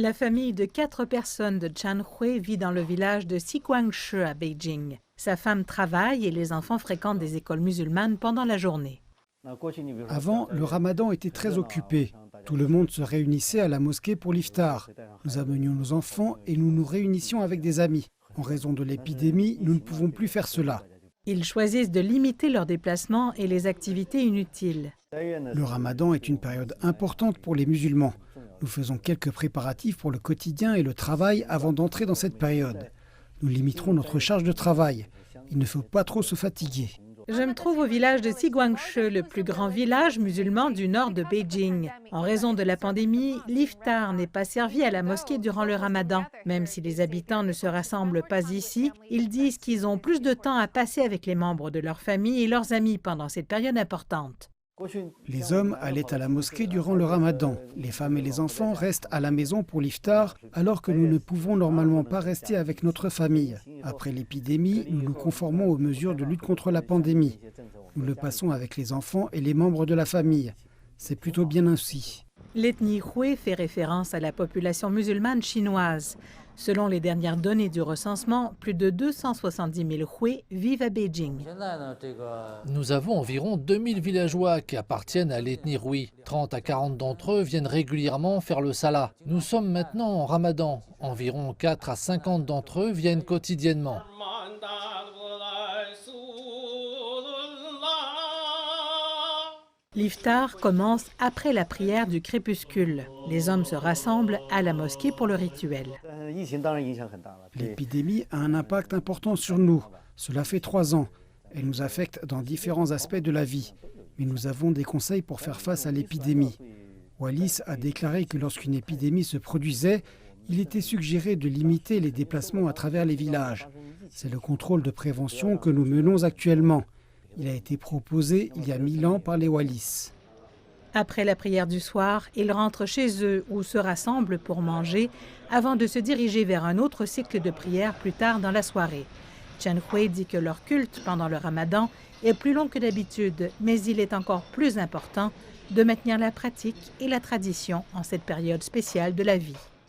La famille de 4 personnes de Chan Hui vit dans le village de Xiguangshe à Beijing. Sa femme travaille et les enfants fréquentent des écoles musulmanes pendant la journée. Avant, le ramadan était très occupé. Tout le monde se réunissait à la mosquée pour l'iftar. Nous amenions nos enfants et nous nous réunissions avec des amis. En raison de l'épidémie, nous ne pouvons plus faire cela. Ils choisissent de limiter leurs déplacements et les activités inutiles. Le ramadan est une période importante pour les musulmans. Nous faisons quelques préparatifs pour le quotidien et le travail avant d'entrer dans cette période. Nous limiterons notre charge de travail. Il ne faut pas trop se fatiguer. Je me trouve au village de Xiguangshe, le plus grand village musulman du nord de Beijing. En raison de la pandémie, l'iftar n'est pas servi à la mosquée durant le ramadan. Même si les habitants ne se rassemblent pas ici, ils disent qu'ils ont plus de temps à passer avec les membres de leur famille et leurs amis pendant cette période importante. Les hommes allaient à la mosquée durant le ramadan. Les femmes et les enfants restent à la maison pour l'iftar, alors que nous ne pouvons normalement pas rester avec notre famille. Après l'épidémie, nous nous conformons aux mesures de lutte contre la pandémie. Nous le passons avec les enfants et les membres de la famille. C'est plutôt bien ainsi. L'ethnie Hui fait référence à la population musulmane chinoise. Selon les dernières données du recensement, plus de 270 000 Hui vivent à Beijing. Nous avons environ 2000 villageois qui appartiennent à l'ethnie Hui. 30 à 40 d'entre eux viennent régulièrement faire le salat. Nous sommes maintenant en ramadan. Environ 4 à 50 d'entre eux viennent quotidiennement. L'iftar commence après la prière du crépuscule. Les hommes se rassemblent à la mosquée pour le rituel. L'épidémie a un impact important sur nous. Cela fait 3 ans. Elle nous affecte dans différents aspects de la vie. Mais nous avons des conseils pour faire face à l'épidémie. Wallis a déclaré que lorsqu'une épidémie se produisait, il était suggéré de limiter les déplacements à travers les villages. C'est le contrôle de prévention que nous menons actuellement. Il a été proposé il y a 1000 ans par les Wallis. Après la prière du soir, ils rentrent chez eux ou se rassemblent pour manger avant de se diriger vers un autre cycle de prière plus tard dans la soirée. Chan Hui dit que leur culte pendant le ramadan est plus long que d'habitude, mais il est encore plus important de maintenir la pratique et la tradition en cette période spéciale de la vie.